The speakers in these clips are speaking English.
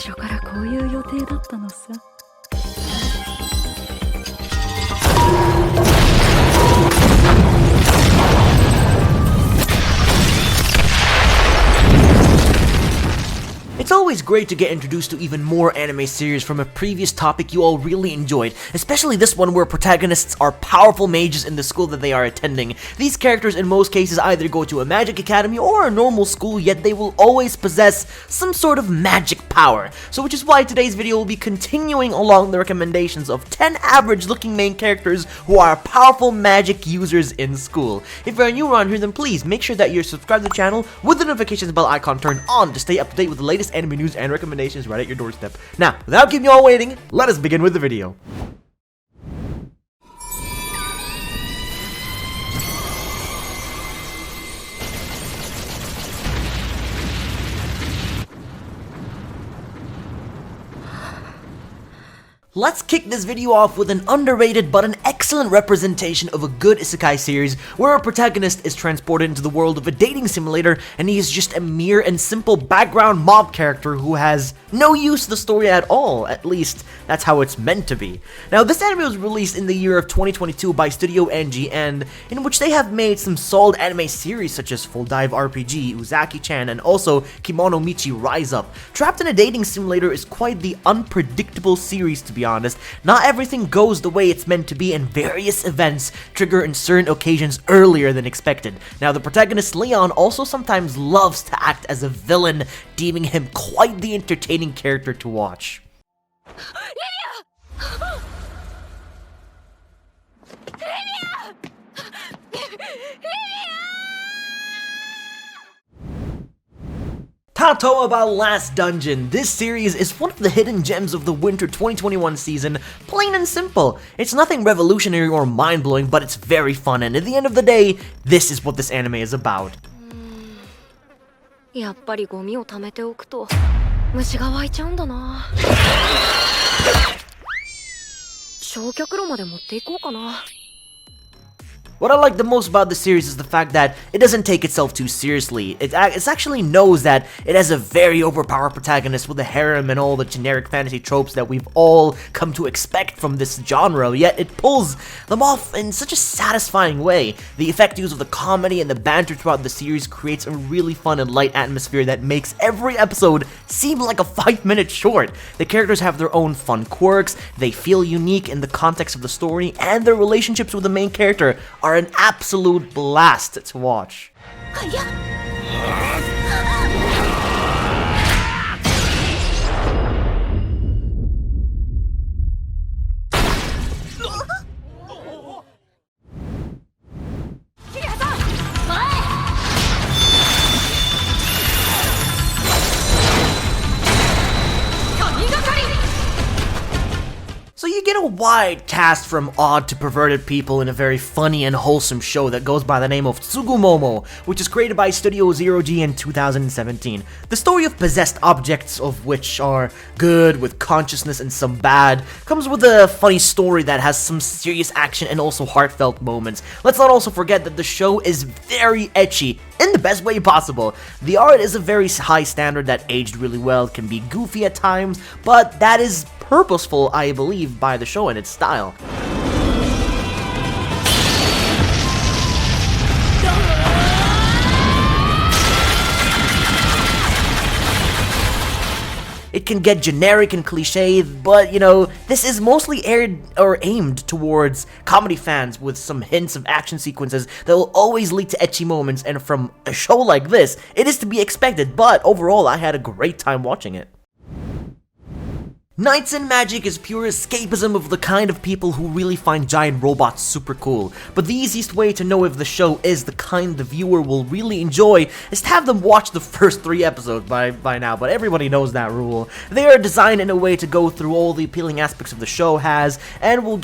初からこういう予定だったのさ。It's always great to get introduced to even more anime series from a previous topic you all really enjoyed, especially this one where protagonists are powerful mages in the school that they are attending. These characters in most cases either go to a magic academy or a normal school, yet they will always possess some sort of magic power. So which is why today's video will be continuing along the recommendations of 10 average looking main characters who are powerful magic users in school. If you're new around here, then please make sure that you're subscribed to the channel with the notifications bell icon turned on to stay up to date with the latest anime news and recommendations right at your doorstep. Now, without keeping you all waiting, let us begin with the video. Let's kick this video off with an underrated but an excellent representation of a good isekai series where a protagonist is transported into the world of a dating simulator and he is just a mere and simple background mob character who has no use to the story at all. At least, that's how it's meant to be. Now, this anime was released in the year of 2022 by Studio NG, and in which they have made some solid anime series such as Full Dive RPG, Uzaki-chan, and also Kimono Michi Rise Up. Trapped in a dating simulator is quite the unpredictable series, to be honest. Not everything goes the way it's meant to be, and various events trigger in certain occasions earlier than expected. Now, the protagonist Leon also sometimes loves to act as a villain, deeming him quite the entertaining character to watch. Tatoeba Last Dungeon. This series is one of the hidden gems of the winter 2021 season, plain and simple. It's nothing revolutionary or mind-blowing, but it's very fun, and at the end of the day, this is what this anime is about. やっぱりゴミを貯めておくと虫が湧いちゃうんだな。焼却炉まで持っていこうかな。 What I like the most about the series is the fact that it doesn't take itself too seriously. It actually knows that it has a very overpowered protagonist with a harem and all the generic fantasy tropes that we've all come to expect from this genre, yet it pulls them off in such a satisfying way. The effective use of the comedy and the banter throughout the series creates a really fun and light atmosphere that makes every episode seem like a 5-minute short. The characters have their own fun quirks, they feel unique in the context of the story, and their relationships with the main character are an absolute blast to watch. So you get a wide cast from odd to perverted people in a very funny and wholesome show that goes by the name of Tsugumomo, which is created by Studio Zero G in 2017. The story of possessed objects, of which are good with consciousness and some bad, comes with a funny story that has some serious action and also heartfelt moments. Let's not also forget that the show is very ecchi, in the best way possible. The art is a very high standard that aged really well, can be goofy at times, but that is purposeful, I believe, by the show and its style. It can get generic and cliched, but you know, this is mostly aimed towards comedy fans with some hints of action sequences that will always lead to ecchi moments, and from a show like this, it is to be expected, but overall I had a great time watching it. Knights and Magic is pure escapism of the kind of people who really find giant robots super cool, but the easiest way to know if the show is the kind the viewer will really enjoy is to have them watch the first 3 episodes by now, but everybody knows that rule. They are designed in a way to go through all the appealing aspects of the show has, and will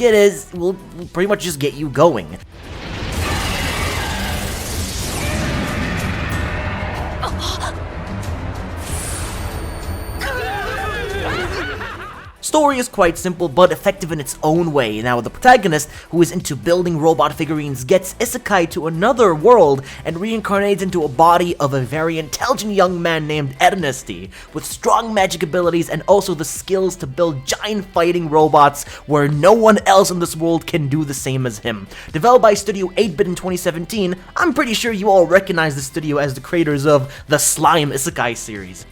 pretty much just get you going. Story is quite simple but effective in its own way. Now the protagonist, who is into building robot figurines, gets isekai to another world and reincarnates into a body of a very intelligent young man named Ernesti, with strong magic abilities and also the skills to build giant fighting robots where no one else in this world can do the same as him. Developed by Studio 8-Bit in 2017, I'm pretty sure you all recognize the studio as the creators of the Slime Isekai series.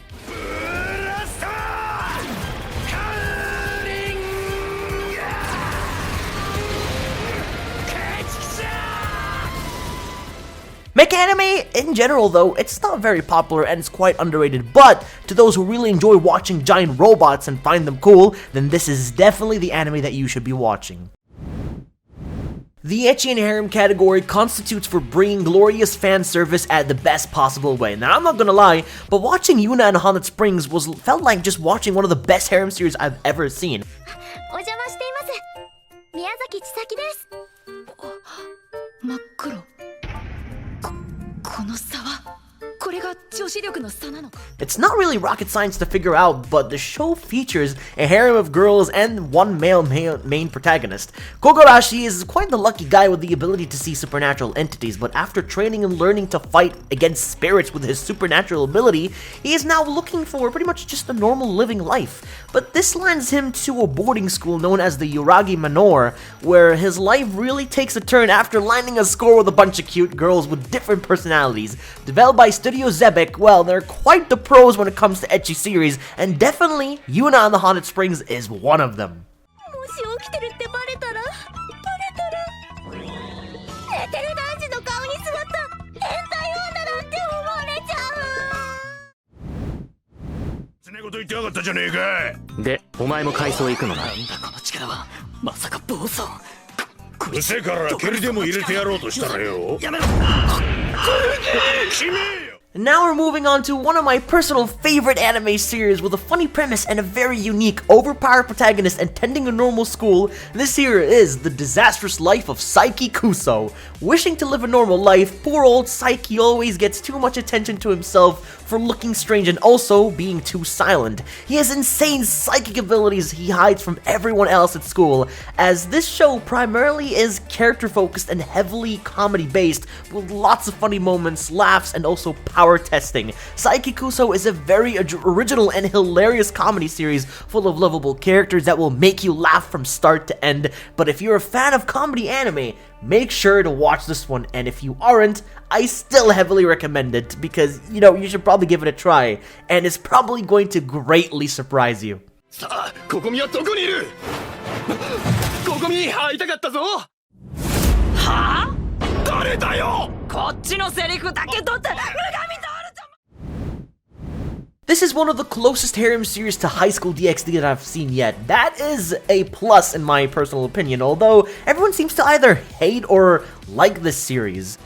Mech anime, in general though, it's not very popular and it's quite underrated, but to those who really enjoy watching giant robots and find them cool, then this is definitely the anime that you should be watching. The ecchi and harem category constitutes for bringing glorious fan service at the best possible way. Now, I'm not gonna lie, but watching Yuuna and Haunted Springs felt like just watching one of the best harem series I've ever seen. お邪魔しています。宮崎千咲です。真っ黒。この差は、これが女子力の差なのか。 It's not really rocket science to figure out, but the show features a harem of girls and one male main protagonist. Kogarashi is quite the lucky guy with the ability to see supernatural entities, but after training and learning to fight against spirits with his supernatural ability, he is now looking for pretty much just a normal living life. But this lands him to a boarding school known as the Yuragi Manor, where his life really takes a turn after landing a score with a bunch of cute girls with different personalities. Developed by Studio Zebek, well, they're quite the pros when it comes to ecchi series, and definitely Yuuna and the Haunted Springs is one of them. もし起きてるってバレたら寝てる男児の顔に座った変態女なんて思われちゃう。常事言ってやがったじゃねえか。で、お前も改装行くのな。うせから蹴りでも入れてやろうとしたらよ。やめろ。決めよ。 Now we're moving on to one of my personal favorite anime series with a funny premise and a very unique, overpowered protagonist attending a normal school. This here is The Disastrous Life of Saiki Kuso. Wishing to live a normal life, poor old Saiki always gets too much attention to himself for looking strange and also being too silent. He has insane psychic abilities he hides from everyone else at school, as this show primarily is character focused and heavily comedy based, with lots of funny moments, laughs, and also power testing. Saiki Kuso is a very original and hilarious comedy series full of lovable characters that will make you laugh from start to end. But if you're a fan of comedy anime, make sure to watch this one, and if you aren't, I still heavily recommend it because, you know, you should probably give it a try, and it's probably going to greatly surprise you. さあ、ここみはどこにいる？ここみ会いたかったぞ。はあ？誰だよ？こっちのセリフだけ取って。This is one of the closest harem series to High School DxD that I've seen yet. That is a plus in my personal opinion, although everyone seems to either hate or like this series.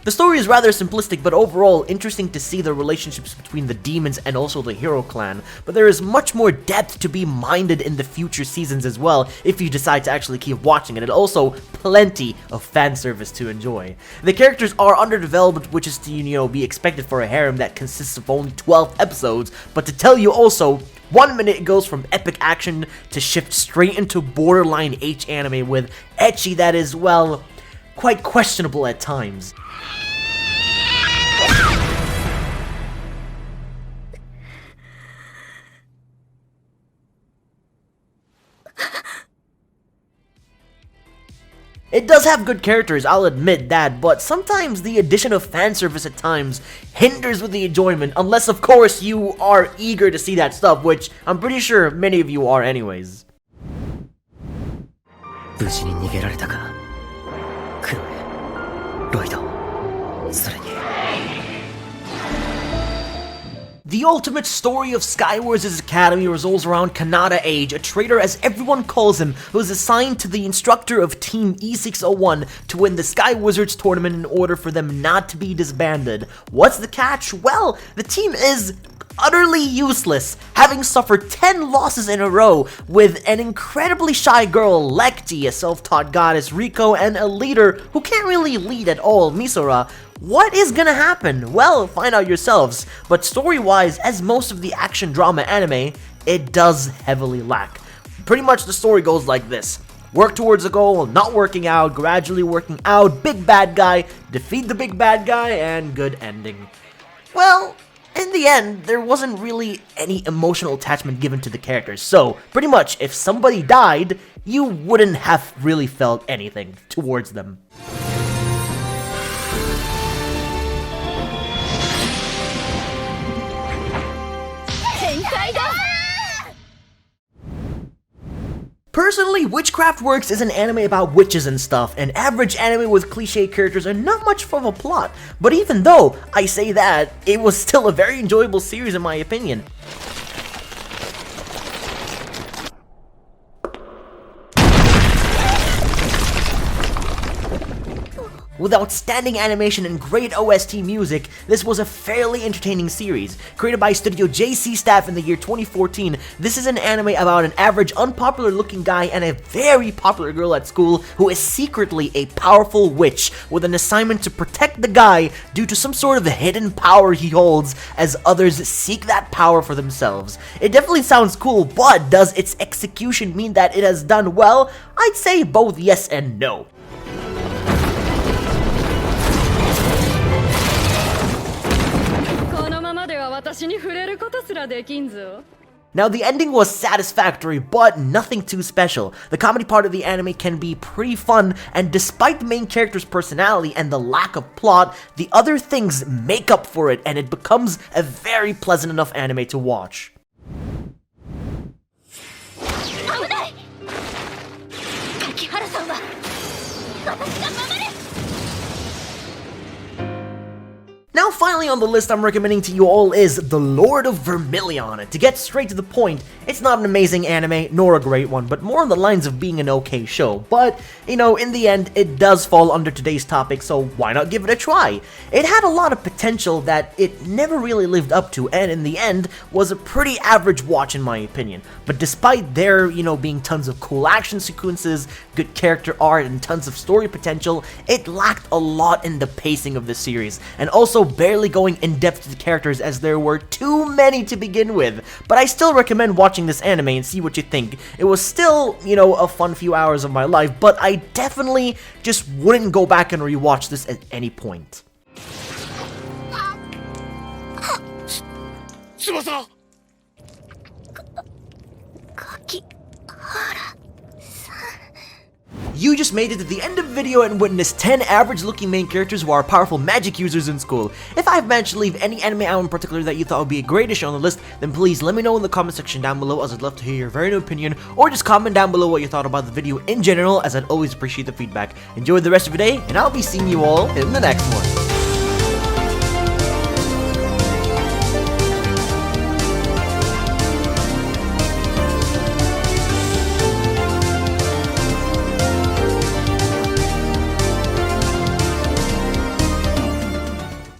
The story is rather simplistic, but overall interesting to see the relationships between the demons and also the hero clan, but there is much more depth to be minded in the future seasons as well if you decide to actually keep watching it, and also plenty of fan service to enjoy. The characters are underdeveloped, which is to, you know, be expected for a harem that consists of only 12 episodes, but to tell you also, 1 minute it goes from epic action to shift straight into borderline H anime with ecchi that is, well, quite questionable at times. It does have good characters, I'll admit that, but sometimes the addition of fan service at times hinders with the enjoyment, unless of course you are eager to see that stuff, which I'm pretty sure many of you are anyways. 無事に逃げられたか。クロエ、ロイド、それに。 The ultimate story of Skywars' Academy revolves around Kanata Age, a traitor as everyone calls him, who is assigned to the instructor of Team E601 to win the Sky Wizards tournament in order for them not to be disbanded. What's the catch? Well, the team is utterly useless, having suffered 10 losses in a row with an incredibly shy girl, Lekti, a self-taught goddess, Riko, and a leader who can't really lead at all, Misora. What is gonna happen? Well, find out yourselves, but story-wise, as most of the action drama anime, it does heavily lack. Pretty much the story goes like this. Work towards a goal, not working out, gradually working out, big bad guy, defeat the big bad guy, and good ending. Well, in the end, there wasn't really any emotional attachment given to the characters, so pretty much if somebody died, you wouldn't have really felt anything towards them. Personally, Witchcraft Works is an anime about witches and stuff, an average anime with cliche characters and not much of a plot. But even though I say that, it was still a very enjoyable series in my opinion. With outstanding animation and great OST music, this was a fairly entertaining series. Created by Studio JC staff in the year 2014, this is an anime about an average unpopular looking guy and a very popular girl at school who is secretly a powerful witch with an assignment to protect the guy due to some sort of hidden power he holds as others seek that power for themselves. It definitely sounds cool, but does its execution mean that it has done well? I'd say both yes and no. Now the ending was satisfactory, but nothing too special. The comedy part of the anime can be pretty fun, and despite the main character's personality and the lack of plot, the other things make up for it, and it becomes a very pleasant enough anime to watch. Now finally on the list I'm recommending to you all is The Lord of Vermillion. To get straight to the point, it's not an amazing anime, nor a great one, but more on the lines of being an okay show. But, you know, in the end, it does fall under today's topic, so why not give it a try? It had a lot of potential that it never really lived up to, and in the end, was a pretty average watch in my opinion. But despite there, being tons of cool action sequences, good character art, and tons of story potential, it lacked a lot in the pacing of the series, and also barely going in depth to the characters as there were too many to begin with. But I still recommend watching this anime and see what you think. It was still, a fun few hours of my life, but I definitely just wouldn't go back and rewatch this at any point. You just made it to the end of the video and witnessed 10 average looking main characters who are powerful magic users in school. If I've managed to leave any anime out in particular that you thought would be a great addition on the list, then please let me know in the comment section down below, as I'd love to hear your very own opinion, or just comment down below what you thought about the video in general, as I'd always appreciate the feedback. Enjoy the rest of your day, and I'll be seeing you all in the next one.